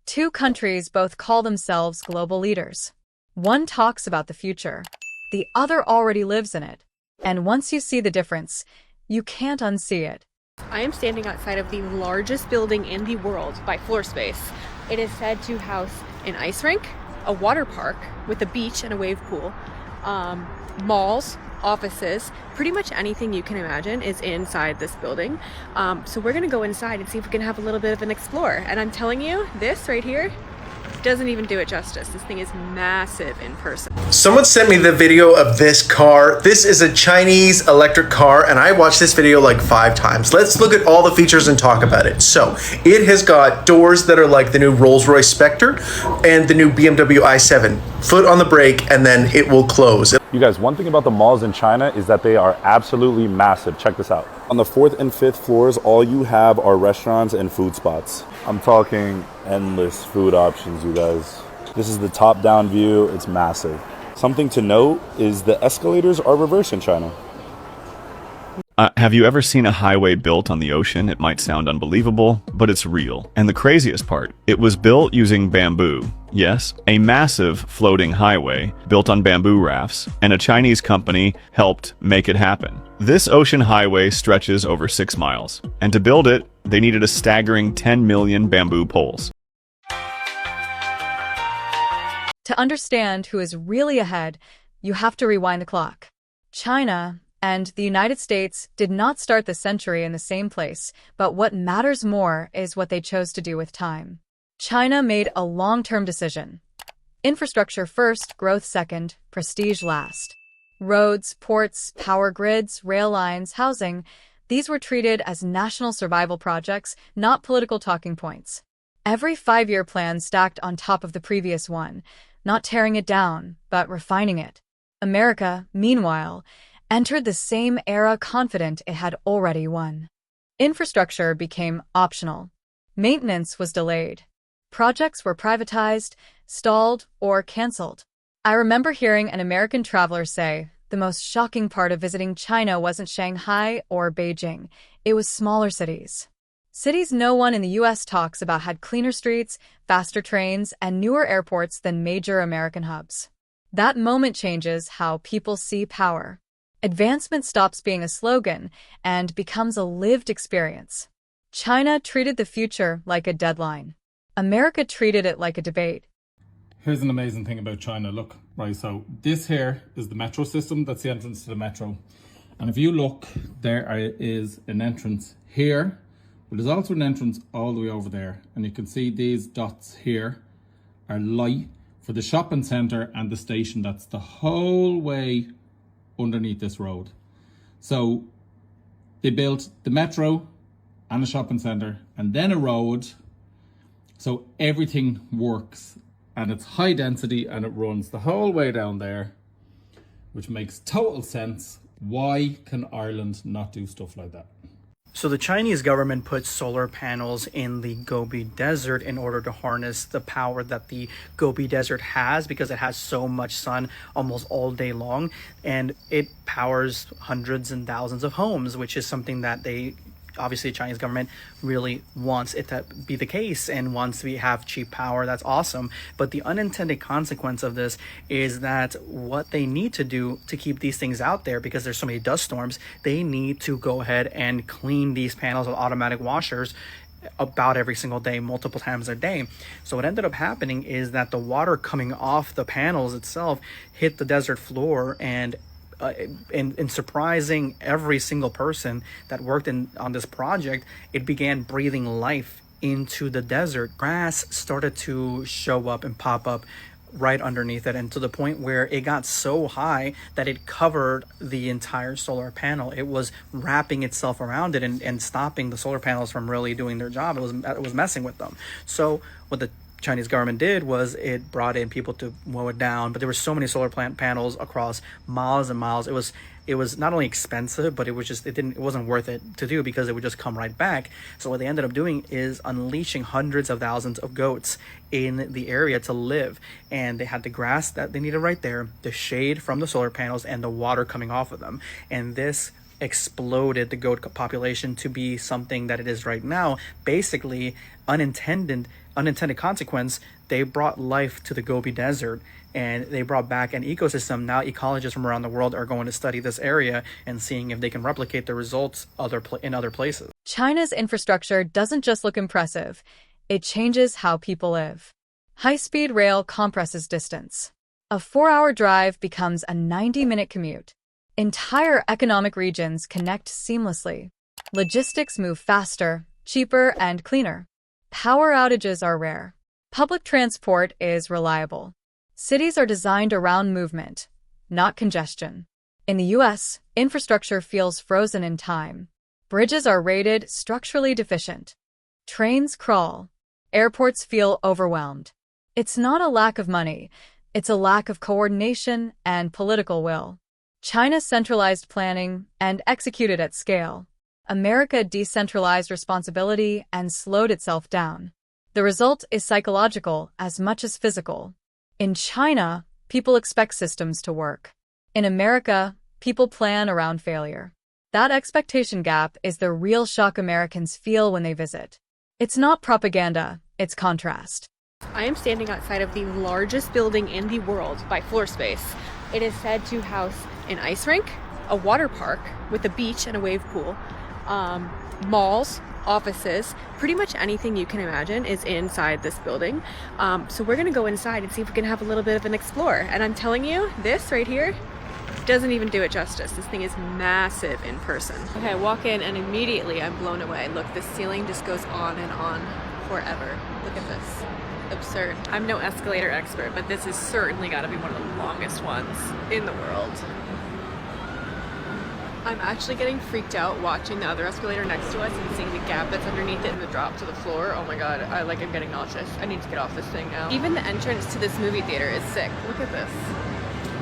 Two countries both call themselves global leaders. One talks about the future, the other already lives in it. And once you see the difference, you can't unsee it. I am standing outside of the largest building in the world by floor space. It is said to house an ice rink, a water park with a beach and a wave pool, malls, offices, pretty much anything you can imagine is inside this building. So we're gonna go inside and see if we can have a little bit of an explore. And I'm telling you, this right here doesn't even do it justice. This thing is massive in person. Someone sent me the video of this car. This is a Chinese electric car, and I watched this video like 5 times. Let's look at all the features and talk about it. So it has got doors that are like the new Rolls-Royce Spectre and the new BMW i7. Foot on the brake, and then it will close. You guys, one thing about the malls in China is that they are absolutely massive. Check this out. On the 4th and 5th floors, all you have are restaurants and food spots. I'm talking endless food options, you guys. This is the top-down view. It's massive. Something to note is the escalators are reversed in China. Have you ever seen a highway built on the ocean? It might sound unbelievable, but it's real. And the craziest part, it was built using bamboo. Yes, a massive floating highway built on bamboo rafts, and a Chinese company helped make it happen. This ocean highway stretches over 6 miles, and to build it, they needed a staggering 10 million bamboo poles. To understand who is really ahead, you have to rewind the clock. China and the United States did not start the century in the same place, but what matters more is what they chose to do with time. China made a long-term decision. Infrastructure first, growth second, prestige last. Roads, ports, power grids, rail lines, housing, these were treated as national survival projects, not political talking points. Every 5-year plan stacked on top of the previous one, not tearing it down, but refining it. America, meanwhile, entered the same era confident it had already won. Infrastructure became optional. Maintenance was delayed. Projects were privatized, stalled, or canceled. I remember hearing an American traveler say, the most shocking part of visiting China wasn't Shanghai or Beijing, it was smaller cities. Cities no one in the US talks about had cleaner streets, faster trains, and newer airports than major American hubs. That moment changes how people see power. Advancement stops being a slogan and becomes a lived experience. China treated the future like a deadline. America treated it like a debate. Here's an amazing thing about China. Look, right, so this here is the metro system. That's the entrance to the metro. And if you look, there is an entrance here, but there's also an entrance all the way over there. And you can see these dots here are light for the shopping centre and the station. That's the whole way underneath this road. So they built the metro and a shopping centre and then a road. So everything works and it's high density and it runs the whole way down there, which makes total sense. Why can Ireland not do stuff like that? So the Chinese government put solar panels in the Gobi Desert in order to harness the power that the Gobi Desert has, because it has so much sun almost all day long, and it powers hundreds and thousands of homes, which is something that obviously the Chinese government really wants it to be the case, and once we have cheap power, that's awesome. But the unintended consequence of this is that what they need to do to keep these things out there, because there's so many dust storms, they need to go ahead and clean these panels with automatic washers about every single day, multiple times a day. So what ended up happening is that the water coming off the panels itself hit the desert floor, and in surprising every single person that worked on this project, it began breathing life into the desert. Grass started to show up and pop up right underneath it, and to the point where it got so high that it covered the entire solar panel. It was wrapping itself around it and stopping the solar panels from really doing their job. It was messing with them. So what the Chinese government did was it brought in people to mow it down, but there were so many solar panels across miles and miles. It was not only expensive, but it wasn't worth it to do, because it would just come right back. So what they ended up doing is unleashing hundreds of thousands of goats in the area to live, and they had the grass that they needed right there, the shade from the solar panels, and the water coming off of them. And this exploded the goat population to be something that it is right now. Basically, unintended consequence, they brought life to the Gobi Desert and they brought back an ecosystem. Now ecologists from around the world are going to study this area and seeing if they can replicate the results in other places. China's infrastructure doesn't just look impressive, it changes how people live. High-speed rail compresses distance. A 4-hour drive becomes a 90-minute commute. Entire economic regions connect seamlessly. Logistics move faster, cheaper, and cleaner. Power outages are rare. Public transport is reliable. Cities are designed around movement, not congestion. In the US, infrastructure feels frozen in time. Bridges are rated structurally deficient. Trains crawl. Airports feel overwhelmed. It's not a lack of money, it's a lack of coordination and political will. China centralized planning and executed at scale. America decentralized responsibility and slowed itself down. The result is psychological as much as physical. In China, people expect systems to work. In America, people plan around failure. That expectation gap is the real shock Americans feel when they visit. It's not propaganda, it's contrast. I am standing outside of the largest building in the world by floor space. It is said to house an ice rink, a water park with a beach and a wave pool, malls, offices, pretty much anything you can imagine is inside this building. So we're gonna go inside and see if we can have a little bit of an explore. And I'm telling you, this right here doesn't even do it justice. This thing is massive in person. Okay, I walk in and immediately I'm blown away. Look, the ceiling just goes on and on forever. Look at this. Absurd. I'm no escalator expert, but this has certainly got to be one of the longest ones in the world. I'm actually getting freaked out watching the other escalator next to us and seeing the gap that's underneath it and the drop to the floor. Oh my god, I'm getting nauseous. I need to get off this thing now. Even the entrance to this movie theater is sick. Look at this.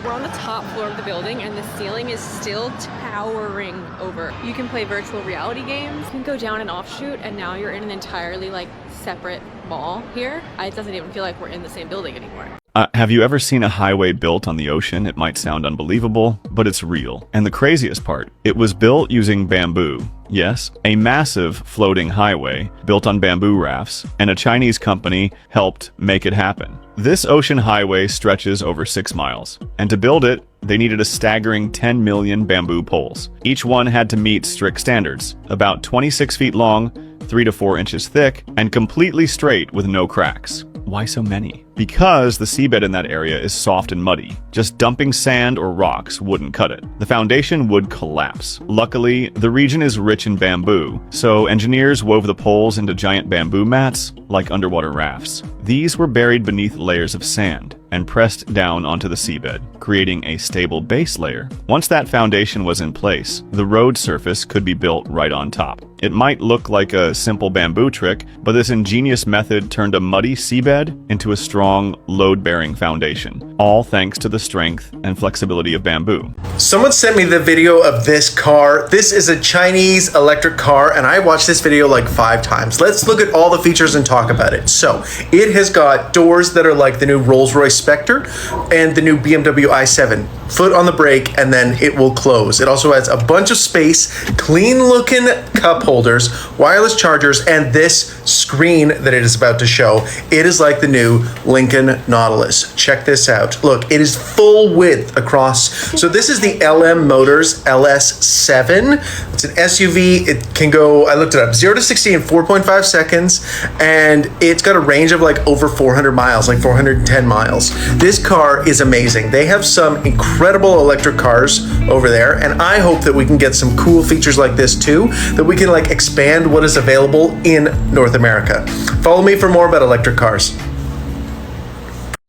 We're on the top floor of the building and the ceiling is still towering over. You can play virtual reality games. You can go down an offshoot and now you're in an entirely separate mall here. It doesn't even feel like we're in the same building anymore. Have you ever seen a highway built on the ocean? It might sound unbelievable, but it's real. And the craziest part, it was built using bamboo. Yes, a massive floating highway built on bamboo rafts, and a Chinese company helped make it happen. This ocean highway stretches over 6 miles, and to build it, they needed a staggering 10 million bamboo poles. Each one had to meet strict standards, about 26 feet long, 3 to 4 inches thick, and completely straight with no cracks. Why so many? Because the seabed in that area is soft and muddy. Just dumping sand or rocks wouldn't cut it. The foundation would collapse. Luckily, the region is rich in bamboo, so engineers wove the poles into giant bamboo mats, like underwater rafts. These were buried beneath layers of sand and pressed down onto the seabed, creating a stable base layer. Once that foundation was in place, the road surface could be built right on top. It might look like a simple bamboo trick, but this ingenious method turned a muddy seabed into a strong, load-bearing foundation, all thanks to the strength and flexibility of bamboo. Someone sent me the video of this car. This is a Chinese electric car, and I watched this video 5 times. Let's look at all the features and talk about it. So, it has got doors that are like the new Rolls-Royce Spectre and the new BMW i7. Foot on the brake, and then it will close. It also has a bunch of space, clean-looking cup holders, wireless chargers, and this screen that it is about to show. It is like the new Lincoln Nautilus. Check this out. Look, it is full width across. So this is the LM Motors LS7. It's an SUV. It can go, I looked it up, 0 to 60 in 4.5 seconds, and it's got a range of over 400 miles, 410 miles. This car is amazing. They have some incredible electric cars over there, and I hope that we can get some cool features like this too, that we can expand what is available in North America. Follow me for more about electric cars.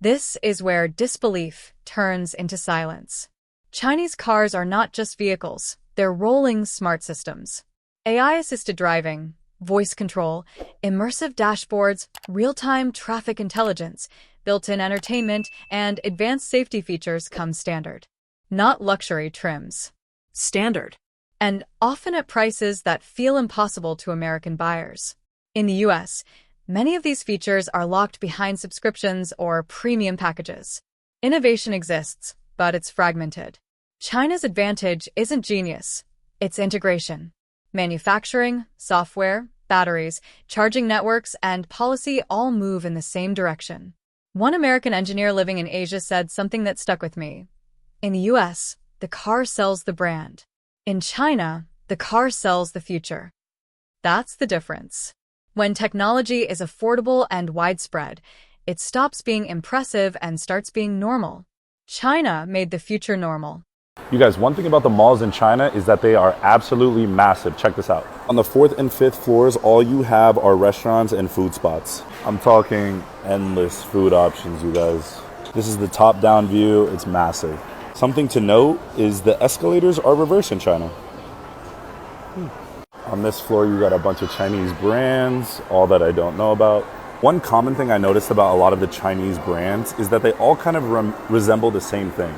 This is where disbelief turns into silence. Chinese cars are not just vehicles, they're rolling smart systems. AI-assisted driving, voice control, immersive dashboards, real-time traffic intelligence, built-in entertainment, and advanced safety features come standard. Not luxury trims. Standard. And often at prices that feel impossible to American buyers. In the US, many of these features are locked behind subscriptions or premium packages. Innovation exists, but it's fragmented. China's advantage isn't genius, It's integration. Manufacturing, software, batteries, charging networks, and policy all move in the same direction. One American engineer living in Asia said something that stuck with me. In the US, the car sells the brand. In China, the car sells the future. That's the difference. When technology is affordable and widespread, it stops being impressive and starts being normal. China made the future normal. You guys, one thing about the malls in China is that they are absolutely massive. Check this out. On the 4th and 5th floors, all you have are restaurants and food spots. I'm talking endless food options, you guys. This is the top-down view. It's massive. Something to note is the escalators are reversed in China. On this floor, you got a bunch of Chinese brands, all that I don't know about. One common thing I noticed about a lot of the Chinese brands is that they all kind of resemble the same thing.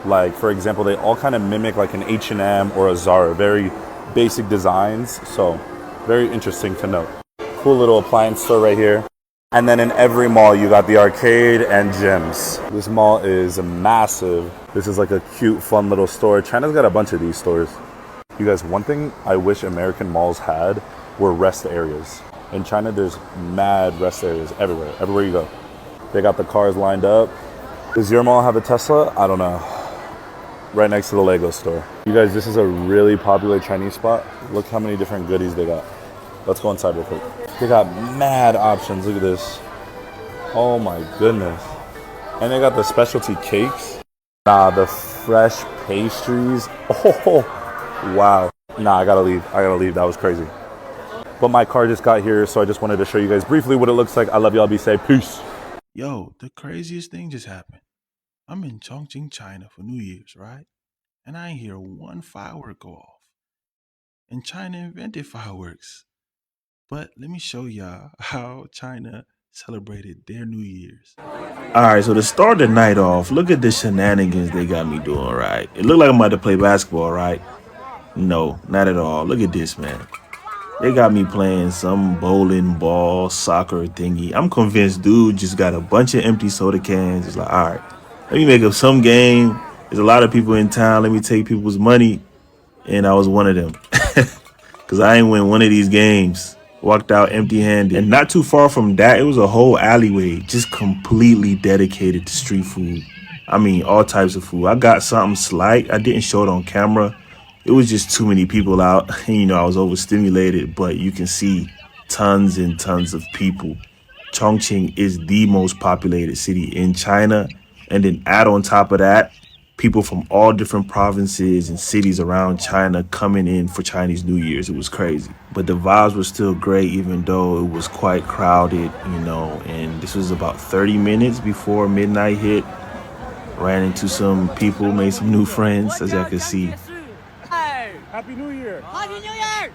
Like, for example, they all kind of mimic like an H&M or a Zara, very basic designs. So very interesting to note. Cool little appliance store right here. And then in every mall, you got the arcade and gyms. This mall is massive. This is like a cute, fun little store. China's got a bunch of these stores. You guys, one thing I wish American malls had were rest areas. In China, there's mad rest areas everywhere, everywhere you go. They got the cars lined up. Does your mall have a Tesla? I don't know. Right next to the Lego store. You guys, this is a really popular Chinese spot. Look how many different goodies they got. Let's go inside real quick. They got mad options. Look at this. Oh my goodness. And they got the specialty cakes. Nah, the fresh pastries. Oh, wow. Nah, I gotta leave. That was crazy. But my car just got here, so I just wanted to show you guys briefly what it looks like. I love y'all. Be safe. Peace. Yo, the craziest thing just happened. I'm in Chongqing, China for New Year's, right? And I ain't hear one firework go off. And China invented fireworks. But let me show y'all how China celebrated their New Year's. All right, so to start the night off, look at the shenanigans they got me doing, right? It looked like I'm about to play basketball, right? No, not at all. Look at this, man. They got me playing some bowling ball, soccer thingy. I'm convinced dude just got a bunch of empty soda cans. It's like, all right, let me make up some game. There's a lot of people in town. Let me take people's money. And I was one of them. Because I ain't win one of these games. Walked out empty-handed. And not too far from that, it was a whole alleyway just completely dedicated to street food. I mean, all types of food. I got something slight. I didn't show it on camera. It was just too many people out. You know, I was overstimulated, but you can see tons and tons of people. Chongqing is the most populated city in China. And then add on top of that, people from all different provinces and cities around China coming in for Chinese New Year's. It was crazy. But the vibes were still great, even though it was quite crowded, you know. And this was about 30 minutes before midnight hit. Ran into some people, made some new friends, as y'all can see. Happy New Year! Happy New Year!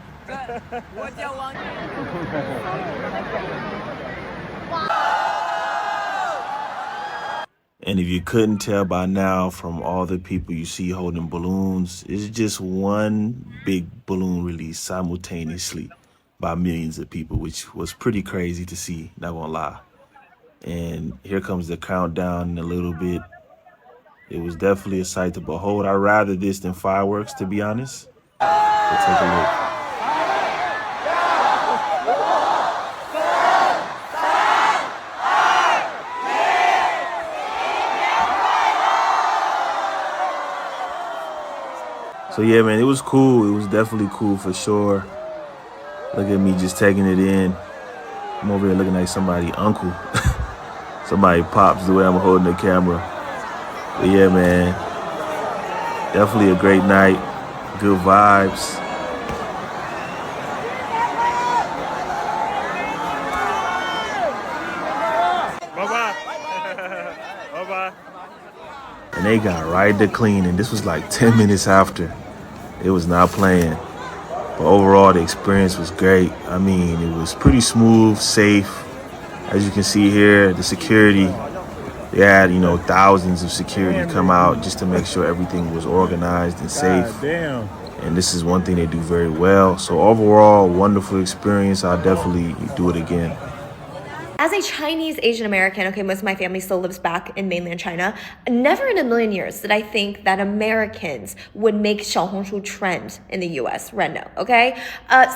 And if you couldn't tell by now from all the people you see holding balloons, it's just one big balloon release simultaneously by millions of people, which was pretty crazy to see, not gonna lie. And here comes the countdown in a little bit. It was definitely a sight to behold. I'd rather this than fireworks, to be honest. Let's take a look. So yeah, man, it was cool. It was definitely cool for sure. Look at me just taking it in. I'm over here looking like somebody's uncle. Somebody pops the way I'm holding the camera. But yeah, man, definitely a great night. Good vibes. Bye-bye. Bye-bye. And they got right to cleaning. This was like 10 minutes after. It was not playing. But overall, the experience was great. I mean, it was pretty smooth, safe. As you can see here, the security, they had, you know, thousands of security come out just to make sure everything was organized and safe. And this is one thing they do very well. So overall, wonderful experience. I'll definitely do it again. as a Chinese Asian American, okay, most of my family still lives back in mainland China, never in a million years did I think that Americans would make 小红书trend in the US, Reno, okay?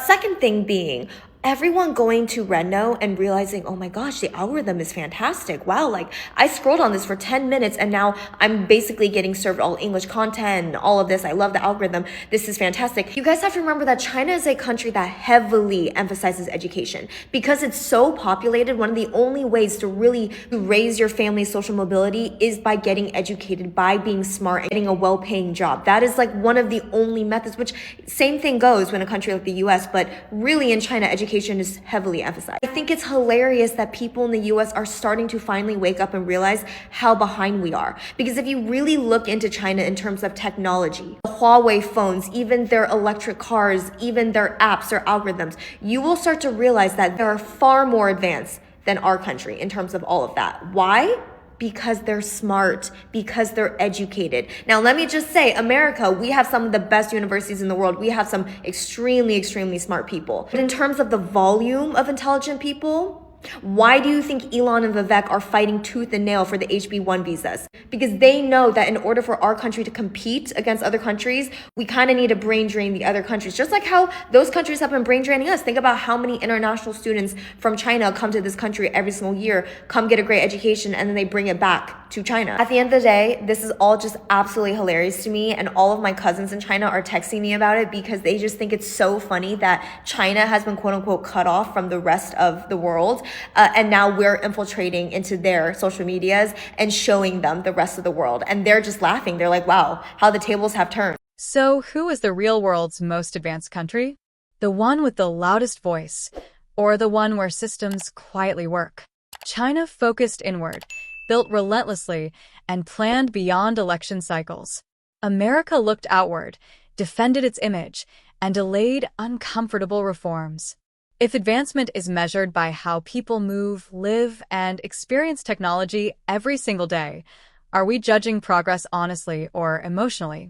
Second thing being, everyone going to Reno and realizing, oh my gosh, the algorithm is fantastic. Wow, like I scrolled on this for 10 minutes and now I'm basically getting served all English content and all of this. I love the algorithm. This is fantastic. You guys have to remember that China is a country that heavily emphasizes education. Because it's so populated, one of the only ways to really raise your family's social mobility is by getting educated, by being smart and getting a well-paying job. That is like one of the only methods, which same thing goes when a country like the US, but really in China, education is heavily emphasized. I think it's hilarious that people in the US are starting to finally wake up and realize how behind we are. Because if you really look into China in terms of technology, Huawei phones, even their electric cars, even their apps, their algorithms, you will start to realize that they are far more advanced than our country in terms of all of that. Why? Because they're smart, because they're educated. Now, let me just say, America, we have some of the best universities in the world. We have some extremely, extremely smart people. But in terms of the volume of intelligent people, why do you think Elon and Vivek are fighting tooth and nail for the HB1 visas? Because they know that in order for our country to compete against other countries, we kind of need to brain drain the other countries. Just like how those countries have been brain draining us. Think about how many international students from China come to this country every single year, come get a great education, and then they bring it back to China. At the end of the day, this is all just absolutely hilarious to me, and all of my cousins in China are texting me about it because they just think it's so funny that China has been quote unquote cut off from the rest of the world. And now we're infiltrating into their social medias and showing them the rest of the world. And they're just laughing. They're like, wow, how the tables have turned. So who is the real world's most advanced country? The one with the loudest voice, or the one where systems quietly work? China focused inward, built relentlessly, and planned beyond election cycles. America looked outward, defended its image, and delayed uncomfortable reforms. If advancement is measured by how people move, live, and experience technology every single day, are we judging progress honestly or emotionally?